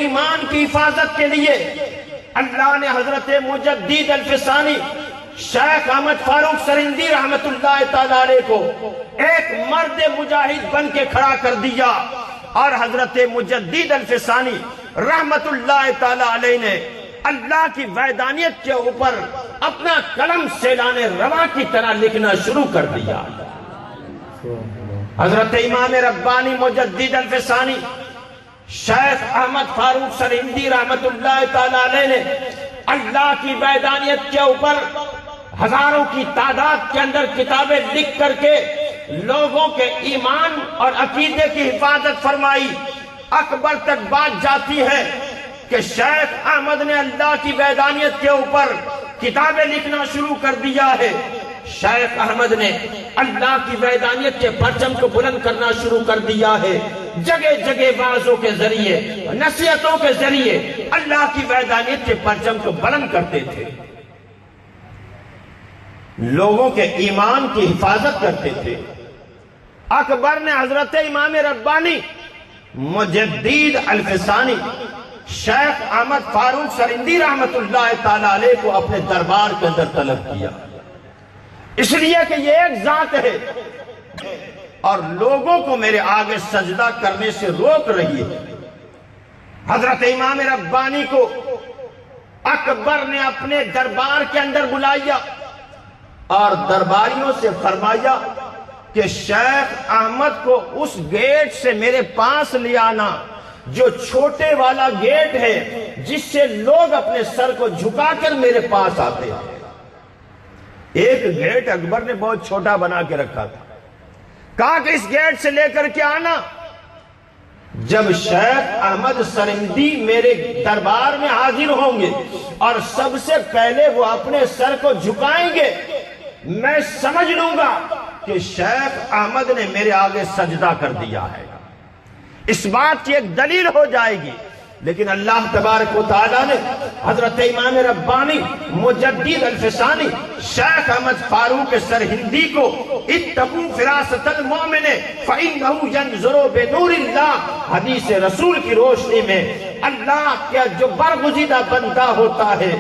ایمان کی حفاظت کے لیے اللہ نے حضرت مجدد الفسانی شیخ احمد فاروق سرہندی رحمت اللہ تعالی علیہ کو ایک مرد مجاہد بن کے کھڑا کر دیا، اور حضرت مجدد الفسانی رحمت اللہ تعالی علیہ نے اللہ کی وحدانیت کے اوپر اپنا قلم سیلان رواں کی طرح لکھنا شروع کر دیا۔ حضرت امام ربانی مجدد الفسانی شیخ احمد فاروق سرہندی رحمت اللہ تعالی علیہ نے اللہ کی وحدانیت کے اوپر ہزاروں کی تعداد کے اندر کتابیں لکھ کر کے لوگوں کے ایمان اور عقیدے کی حفاظت فرمائی۔ اکبر تک بات جاتی ہے کہ شیخ احمد نے اللہ کی وحدانیت کے اوپر کتابیں لکھنا شروع کر دیا ہے۔ شیخ احمد نے اللہ کی وحدانیت کے پرچم کو بلند کرنا شروع کر دیا ہے۔ جگہ جگہ وعظوں کے ذریعے، نصیحتوں کے ذریعے اللہ کی وحدانیت کے پرچم کو بلند کرتے تھے، لوگوں کے ایمان کی حفاظت کرتے تھے۔ اکبر نے حضرت امام ربانی مجدد الفسانی شیخ احمد فاروق سرہندی رحمت اللہ تعالی علیہ کو اپنے دربار کے اندر طلب کیا، اس لیے کہ یہ ایک ذات ہے اور لوگوں کو میرے آگے سجدہ کرنے سے روک رہی ہے۔ حضرت امام ربانی کو اکبر نے اپنے دربار کے اندر بلایا اور درباریوں سے فرمایا کہ شیخ احمد کو اس گیٹ سے میرے پاس لے آنا جو چھوٹے والا گیٹ ہے جس سے لوگ اپنے سر کو جھکا کر میرے پاس آتے ہیں۔ ایک گیٹ اکبر نے بہت چھوٹا بنا کے رکھا تھا، کہا کہ اس گیٹ سے لے کر کے آنا۔ جب شیخ احمد سرہندی میرے دربار میں حاضر ہوں گے اور سب سے پہلے وہ اپنے سر کو جھکائیں گے، میں سمجھ لوں گا کہ شیخ احمد نے میرے آگے سجدہ کر دیا ہے، اس بات کی ایک دلیل ہو جائے گی۔ لیکن اللہ تبارک و تعالیٰ نے حضرت امام ربانی مجدد الفسانی شیخ احمد فاروق سرہندی کو اتقوا فراست المؤمن فإنه ينظر بنور اللہ، حدیث رسول کی روشنی میں اللہ کا جو برگزیدہ بندہ ہوتا ہے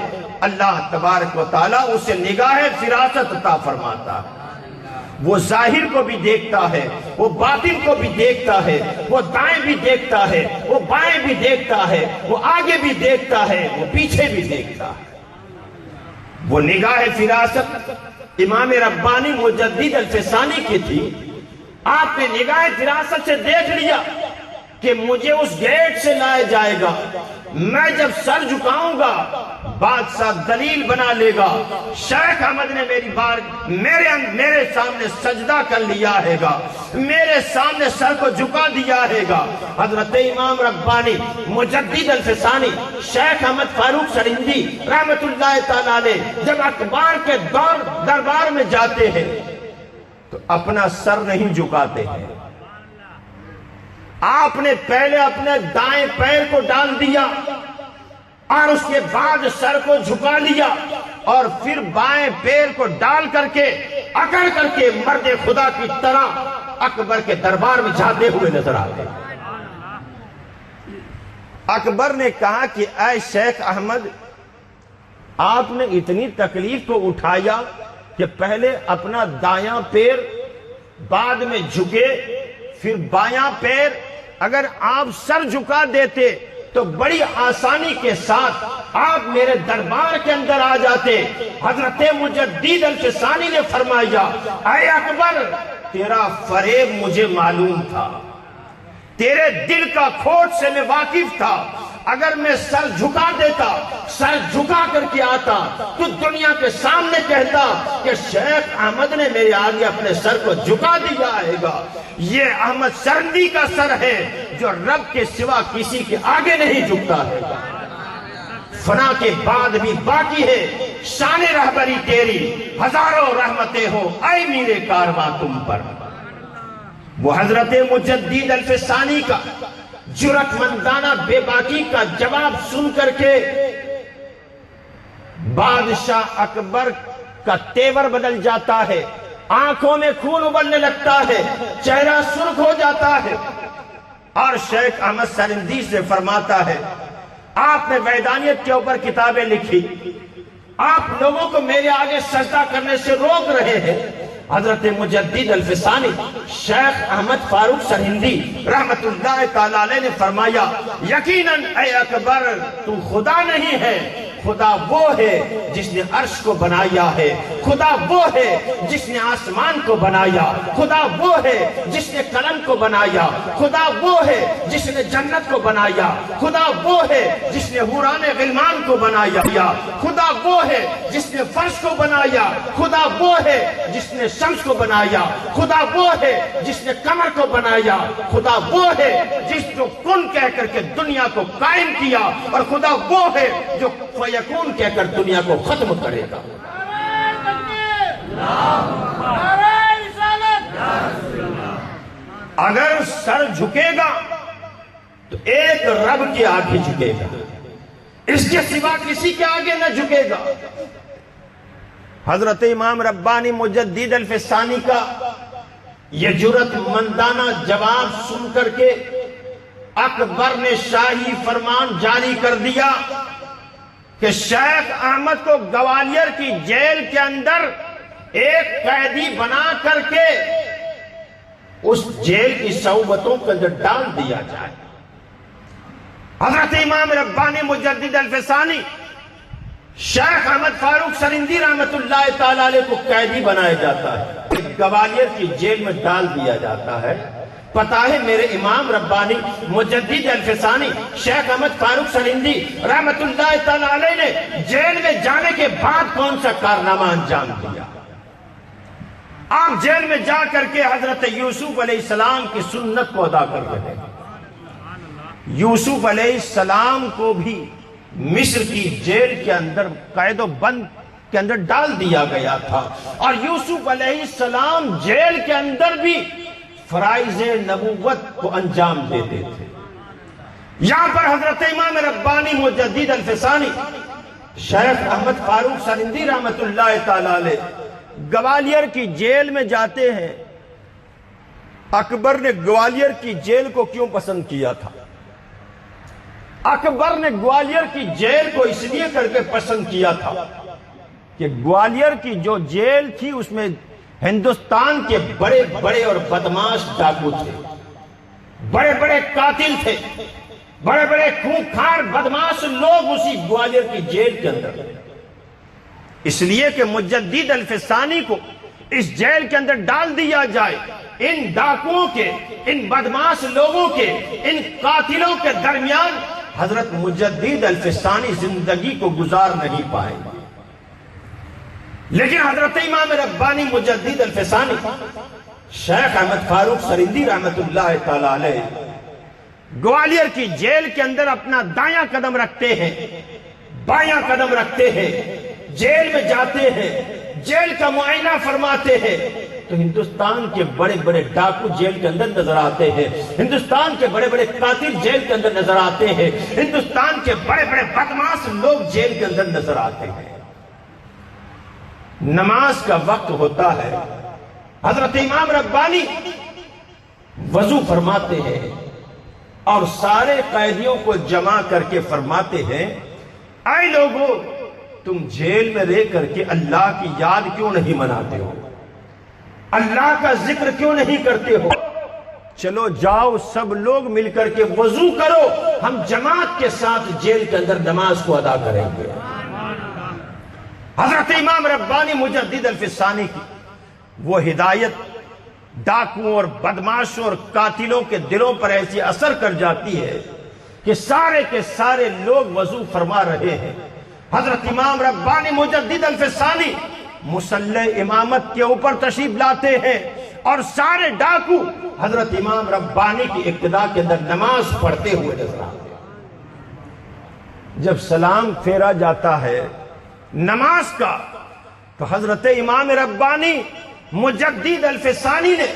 اللہ تبارک و تعالیٰ اسے نگاہ فراست عطا فرماتا ہے۔ وہ ظاہر کو بھی دیکھتا ہے، وہ باطن کو بھی دیکھتا ہے، وہ دائیں بھی دیکھتا ہے، وہ بائیں بھی دیکھتا ہے، وہ آگے بھی دیکھتا ہے، وہ پیچھے بھی دیکھتا ہے۔ وہ نگاہ فراست امام ربانی مجدد الفسانی کی تھی۔ آپ نے نگاہ فراست سے دیکھ لیا کہ مجھے اس گیٹ سے لایا جائے گا، میں جب سر جھکاؤں گا بادشاہ دلیل بنا لے گا، شیخ احمد نے میرے سامنے سجدہ کر لیا ہے گا، میرے سامنے سر کو جھکا دیا ہے گا۔ حضرت امام ربانی مجدد الفسانی شیخ احمد فاروق سرہندی رحمت اللہ تعالی علیہ جب اکبر کے دربار میں جاتے ہیں تو اپنا سر نہیں جھکاتے ہیں، آپ نے پہلے اپنے دائیں پیر کو ڈال دیا اور اس کے بعد سر کو جھکا لیا اور پھر بائیں پیر کو ڈال کر کے اکڑ کر کے مرد خدا کی طرح اکبر کے دربار میں جاتے ہوئے نظر آتے۔ اکبر نے کہا کہ اے شیخ احمد، آپ نے اتنی تکلیف کو اٹھایا کہ پہلے اپنا دایاں پیر بعد میں جھکے، پھر بایاں پیر، اگر آپ سر جھکا دیتے تو بڑی آسانی کے ساتھ آپ میرے دربار کے اندر آ جاتے۔ حضرت مجدد الفسانی نے فرمایا اے اکبر، تیرا فریب مجھے معلوم تھا، تیرے دل کا کھوٹ سے میں واقف تھا۔ اگر میں سر جھکا دیتا، سر جھکا کر کے آتا تو دنیا کے سامنے کہتا کہ شیخ احمد نے میرے آگے اپنے سر کو جھکا دیا ہے گا۔ یہ احمد سرہندی کا سر ہے جو رب کے سوا کسی کے آگے نہیں جھکتا ہے۔ فنا کے بعد بھی باقی ہے شان رہبری تیری، ہزاروں رحمتیں ہو اے میرے کارواں تم پر۔ وہ حضرت مجدد الفسانی کا جرأت مندانہ بے باکی کا جواب سن کر کے بادشاہ اکبر کا تیور بدل جاتا ہے، آنکھوں میں خون ابلنے لگتا ہے، چہرہ سرخ ہو جاتا ہے اور شیخ احمد سرہندی سے فرماتا ہے آپ نے وحدانیت کے اوپر کتابیں لکھی، آپ لوگوں کو میرے آگے سجدہ کرنے سے روک رہے ہیں۔ حضرت مجدد الفسانی شیخ احمد فاروق سرہندی رحمت اللہ تعالی علیہ نے فرمایا، یقیناً اے اکبر تو خدا نہیں ہے، خدا وہ ہے جس نے عرش کو بنایا ہے، خدا وہ ہے جس نے آسمان کو بنایا، خدا وہ ہے جس نے قلم کو بنایا، خدا وہ ہے جس نے جنت کو بنایا، خدا وہ ہے جس نے حوران غلمان کو بنایا، خدا وہ ہے جس نے فرش کو بنایا، خدا وہ ہے جس نے شمس کو بنایا، خدا وہ ہے جس نے قمر کو بنایا، خدا وہ ہے جس جو کن کہہ کر کے دنیا کو قائم کیا، اور خدا وہ ہے جو فیکون کہہ کر دنیا کو ختم کرے گا۔ اگر سر جھکے گا تو ایک رب کے آگے جھکے گا، اس کے سوا کسی کے آگے نہ جھکے گا۔ حضرت امام ربانی مجدد الفسانی کا یہ جرأت مندانہ جواب سن کر کے اکبر نے شاہی فرمان جاری کر دیا کہ شیخ احمد کو گوالیر کی جیل کے اندر ایک قیدی بنا کر کے اس جیل کی صعوبتوں کے اندر ڈال دیا جائے۔ حضرت امام ربانی مجدد الفسانی شیخ احمد فاروق سرہندی رحمت اللہ تعالی علیہ کو قیدی بنایا جاتا ہے، گوالیر کی جیل میں ڈال دیا جاتا ہے۔ پتہ ہے میرے امام ربانی مجدد الفسانی شیخ احمد فاروق سرہندی رحمت اللہ تعالی علیہ نے جیل میں جانے کے بعد کون سا کارنامہ انجام دیا؟ آپ جیل میں جا کر کے حضرت یوسف علیہ السلام کی سنت کو ادا کر رہے ہیں۔ یوسف علیہ السلام کو بھی مصر کی جیل کے اندر قید و بند کے اندر ڈال دیا گیا تھا، اور یوسف علیہ السلام جیل کے اندر بھی فرائض نبوت کو انجام دیتے تھے۔ یہاں پر حضرت امام ربانی مجدد الفسانی شیخ احمد فاروق سرہندی رحمت اللہ تعالی علیہ گوالیر کی جیل میں جاتے ہیں۔ اکبر نے گوالیر کی جیل کو کیوں پسند کیا تھا؟ اکبر نے گوالیر کی جیل کو اس لیے کر کے پسند کیا تھا کہ گوالیر کی جو جیل تھی اس میں ہندوستان کے بڑے بڑے اور بدماش ڈاکو تھے، بڑے بڑے قاتل تھے، بڑے بڑے خونخوار بدماش لوگ اسی گوالیر کی جیل کے اندر۔ اس لیے کہ مجدد الفسانی کو اس جیل کے اندر ڈال دیا جائے، ان ڈاکوؤں کے، ان بدماش لوگوں کے، ان قاتلوں کے درمیان حضرت مجدد الفسانی زندگی کو گزار نہیں پائے۔ لیکن حضرت امام ربانی مجدد الفسانی شیخ احمد فاروق سرہندی رحمت اللہ تعالی علیہ گوالیر کی جیل کے اندر اپنا دایاں قدم رکھتے ہیں، بایاں قدم رکھتے ہیں، جیل میں جاتے ہیں، جیل کا معائنہ فرماتے ہیں تو ہندوستان کے بڑے بڑے ڈاکو جیل کے اندر نظر آتے ہیں، ہندوستان کے بڑے بڑے قاتل جیل کے اندر نظر آتے ہیں، ہندوستان کے بڑے بڑے بدماش لوگ جیل کے اندر نظر آتے ہیں۔ نماز کا وقت ہوتا ہے، حضرت امام ربانی وضو فرماتے ہیں اور سارے قیدیوں کو جمع کر کے فرماتے ہیں، اے لوگو تم جیل میں رہ کر کے اللہ کی یاد کیوں نہیں مناتے ہو؟ اللہ کا ذکر کیوں نہیں کرتے ہو؟ چلو جاؤ سب لوگ مل کر کے وضو کرو، ہم جماعت کے ساتھ جیل کے اندر نماز کو ادا کریں گے۔ حضرت امام ربانی مجدد الفسانی کی وہ ہدایت ڈاکوؤں اور بدماشوں اور قاتلوں کے دلوں پر ایسی اثر کر جاتی ہے کہ سارے کے سارے لوگ وضو فرما رہے ہیں۔ حضرت امام ربانی مجدد الفسانی مصلی امامت کے اوپر تشریف لاتے ہیں اور سارے ڈاکو حضرت امام ربانی کی اقتداء کے اندر نماز پڑھتے ہوئے نظر آتے ہیں۔ جب سلام پھیرا جاتا ہے نماز کا تو حضرت امام ربانی مجدد الفسانی نے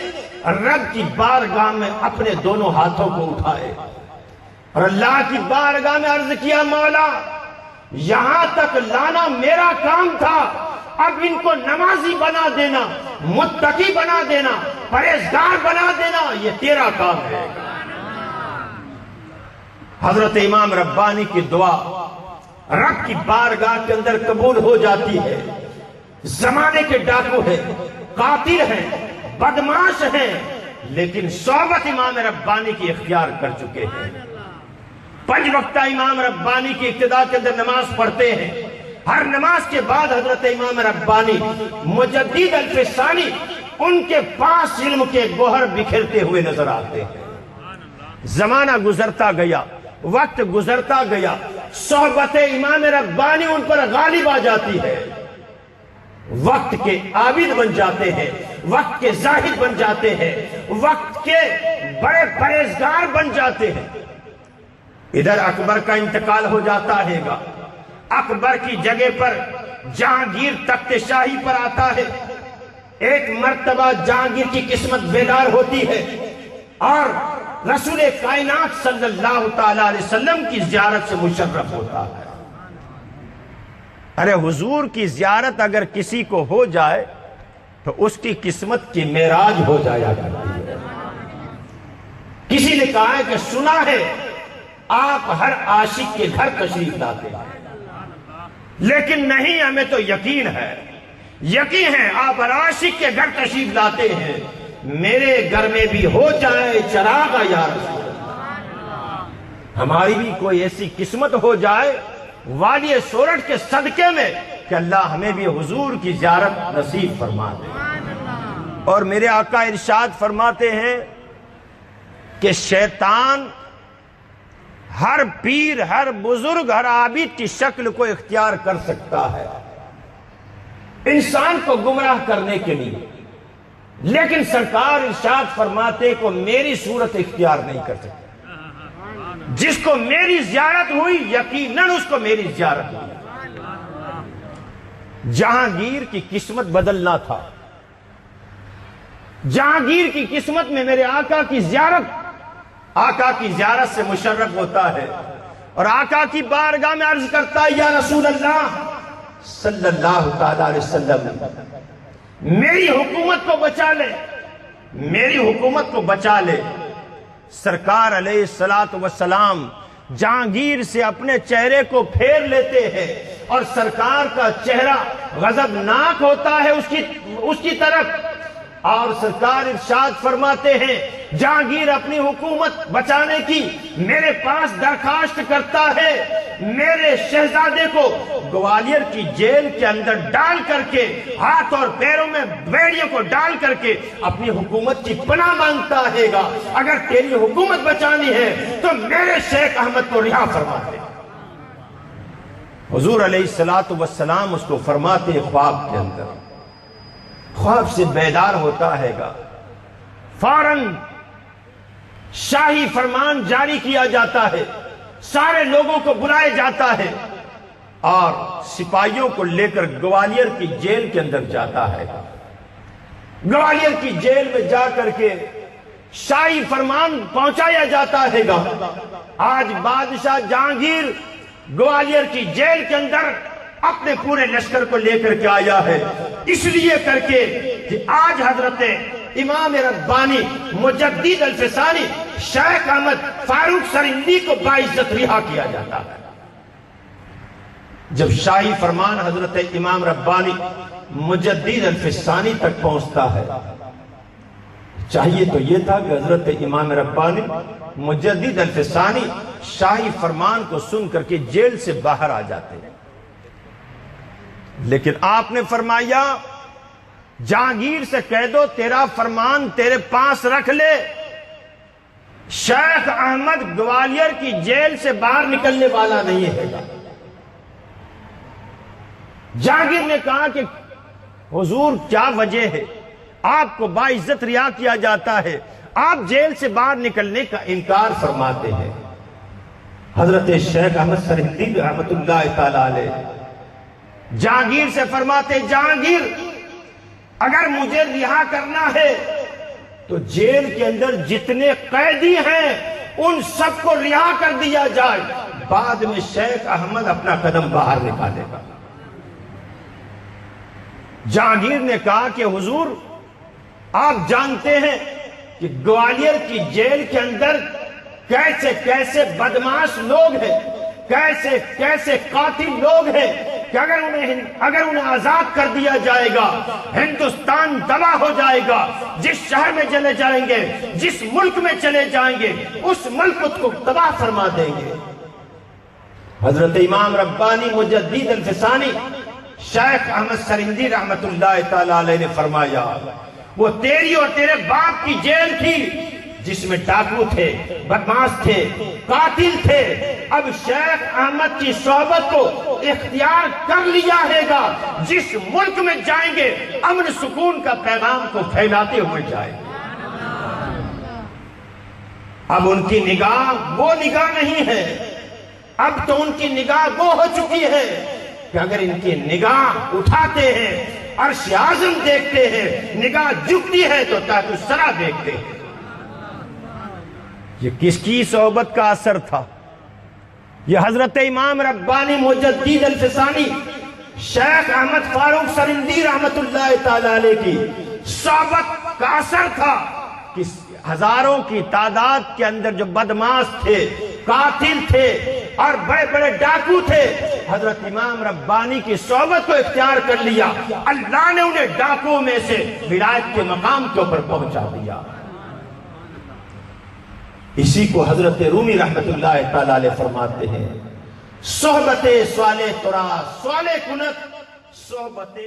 رب کی بارگاہ میں اپنے دونوں ہاتھوں کو اٹھائے اور اللہ کی بارگاہ میں عرض کیا، مولا یہاں تک لانا میرا کام تھا، اب ان کو نمازی بنا دینا، متقی بنا دینا، پرہیزگار بنا دینا، یہ تیرا کام ہے۔ حضرت امام ربانی کی دعا رب کی بارگاہ کے اندر قبول ہو جاتی ہے۔ زمانے کے ڈاکو ہیں، قاتل ہیں، بدماش ہیں، لیکن صحبت امام ربانی کی اختیار کر چکے ہیں۔ 5 وقتہ امام ربانی کی ابتدا کے اندر نماز پڑھتے ہیں۔ ہر نماز کے بعد حضرت امام ربانی مجدد الفسانی ان کے پاس علم کے گوہر بکھرتے ہوئے نظر آتے ہیں۔ زمانہ گزرتا گیا، وقت گزرتا گیا، صحبت امام ربانی ان پر غالب آ جاتی ہے، وقت کے عابد بن جاتے ہیں، وقت کے زاہد بن جاتے ہیں، وقت کے بڑے پرہیزگار بن جاتے ہیں۔ ادھر اکبر کا انتقال ہو جاتا ہے گا، اکبر کی جگہ پر جہانگیر تخت شاہی پر آتا ہے۔ ایک مرتبہ جہانگیر کی قسمت بیدار ہوتی ہے اور رسول کائنات صلی اللہ تعالی علیہ وسلم کی زیارت سے مشرف ہوتا ہے۔ ارے حضور کی زیارت اگر کسی کو ہو جائے تو اس کی قسمت کی معراج ہو جایا کرتی ہے۔ کسی نے کہا ہے کہ سنا ہے آپ ہر عاشق کے گھر تشریف لاتے ہیں، لیکن نہیں، ہمیں تو یقین ہے آپ ہر عاشق کے گھر تشریف لاتے ہیں۔ میرے گھر میں بھی ہو جائے چراغ یا رسول اللہ، ہماری بھی کوئی ایسی قسمت ہو جائے والی سورج کے صدقے میں کہ اللہ ہمیں بھی حضور کی زیارت نصیب فرما دے۔ اور میرے آقا ارشاد فرماتے ہیں کہ شیطان ہر پیر، ہر بزرگ، ہر عابد کی شکل کو اختیار کر سکتا ہے انسان کو گمراہ کرنے کے لیے، لیکن سرکار ارشاد فرماتے کو میری صورت اختیار نہیں کر سکتا۔ جس کو میری زیارت ہوئی یقیناً اس کو میری زیارت ہوئی۔ جہانگیر کی قسمت بدلنا تھا، جہانگیر کی قسمت میں میرے آقا کی زیارت سے مشرف ہوتا ہے اور آقا کی بارگاہ میں عرض کرتا ہے یا رسول اللہ صلی اللہ تعالی علیہ وسلم، میری حکومت کو بچا لے، میری حکومت کو بچا لے۔ سرکار علیہ السلام جہانگیر سے اپنے چہرے کو پھیر لیتے ہیں اور سرکار کا چہرہ غضبناک ہوتا ہے اس کی طرف، اور سرکار ارشاد فرماتے ہیں جہانگیر اپنی حکومت بچانے کی میرے پاس درخواست کرتا ہے، میرے شہزادے کو گوالیر کی جیل کے اندر ڈال کر کے، ہاتھ اور پیروں میں بیڑیوں کو ڈال کر کے اپنی حکومت کی پناہ مانگتا ہے گا۔ اگر تیری حکومت بچانی ہے تو میرے شیخ احمد کو رہا فرما دے۔ حضور علیہ السلام اس کو فرماتے خواب کے اندر، خواب سے بیدار ہوتا ہے گا، فوراً شاہی فرمان جاری کیا جاتا ہے، سارے لوگوں کو بلائے جاتا ہے اور سپاہیوں کو لے کر گوالیر کی جیل کے اندر جاتا ہے۔ گوالیر کی جیل میں جا کر کے شاہی فرمان پہنچایا جاتا ہے گا۔ آج بادشاہ جہانگیر گوالیر کی جیل کے اندر اپنے پورے لشکر کو لے کر کے آیا ہے، اس لیے کر کے کہ آج حضرت امام ربانی مجدد الفسانی شیخ احمد فاروق سرہندی کو باعزت رہا کیا جاتا ہے۔ جب شاہی فرمان حضرت امام ربانی مجدد الفسانی تک پہنچتا ہے، چاہیے تو یہ تھا کہ حضرت امام ربانی مجدد الفسانی شاہی فرمان کو سن کر کے جیل سے باہر آ جاتے ہیں، لیکن آپ نے فرمایا جہانگیر سے کہہ دو تیرا فرمان تیرے پاس رکھ لے، شیخ احمد گوالیر کی جیل سے باہر نکلنے والا نہیں ہے گا۔ جہانگیر نے کہا کہ حضور کیا وجہ ہے، آپ کو باعزت رہا کیا جاتا ہے، آپ جیل سے باہر نکلنے کا انکار فرماتے ہیں۔ حضرت شیخ احمد سرہندی رحمت اللہ تعالی علیہ جہانگیر سے فرماتے جہانگیر اگر مجھے رہا کرنا ہے تو جیل کے اندر جتنے قیدی ہیں ان سب کو رہا کر دیا جائے، بعد میں شیخ احمد اپنا قدم باہر نکالے گا۔ جہانگیر نے کہا کہ حضور آپ جانتے ہیں کہ گوالیر کی جیل کے اندر کیسے کیسے بدمعاش لوگ ہیں، کیسے کیسے قاتل لوگ ہیں کہ اگر انہیں آزاد کر دیا جائے گا ہندوستان تباہ ہو جائے گا۔ جس شہر میں چلے جائیں گے، جس ملک میں چلے جائیں گے، اس ملک کو تباہ فرما دیں گے۔ حضرت امام ربانی مجدد الفسانی شیخ احمد سرندی رحمت اللہ تعالی علیہ نے فرمایا، وہ تیری اور تیرے باپ کی جیل تھی جس میں ڈاکو تھے، بدمعاش تھے، قاتل تھے۔ اب شیخ احمد کی صحبت کو اختیار کر لیا ہے گا، جس ملک میں جائیں گے امن سکون کا پیغام کو پھیلاتے ہوئے جائیں گے۔ اب ان کی نگاہ وہ نگاہ نہیں ہے، اب تو ان کی نگاہ وہ ہو چکی ہے کہ اگر ان کی نگاہ اٹھاتے ہیں عرش اعظم دیکھتے ہیں، نگاہ جھکتی ہے تو تحت الثری دیکھتے ہیں۔ یہ کس کی صحبت کا اثر تھا؟ یہ حضرت امام ربانی مجدد الفسانی شیخ احمد فاروق سرندی رحمت اللہ تعالی علیہ کی صحبت کا اثر تھا کہ ہزاروں کی تعداد کے اندر جو بدمعاش تھے، قاتل تھے اور بڑے بڑے ڈاکو تھے، حضرت امام ربانی کی صحبت کو اختیار کر لیا، اللہ نے انہیں ڈاکو میں سے ولایت کے مقام کے اوپر پہنچا دیا۔ اسی کو حضرت رومی رحمت اللہ تعالی علیہ فرماتے ہیں، صحبت صالح ترا صالح کنت صحبت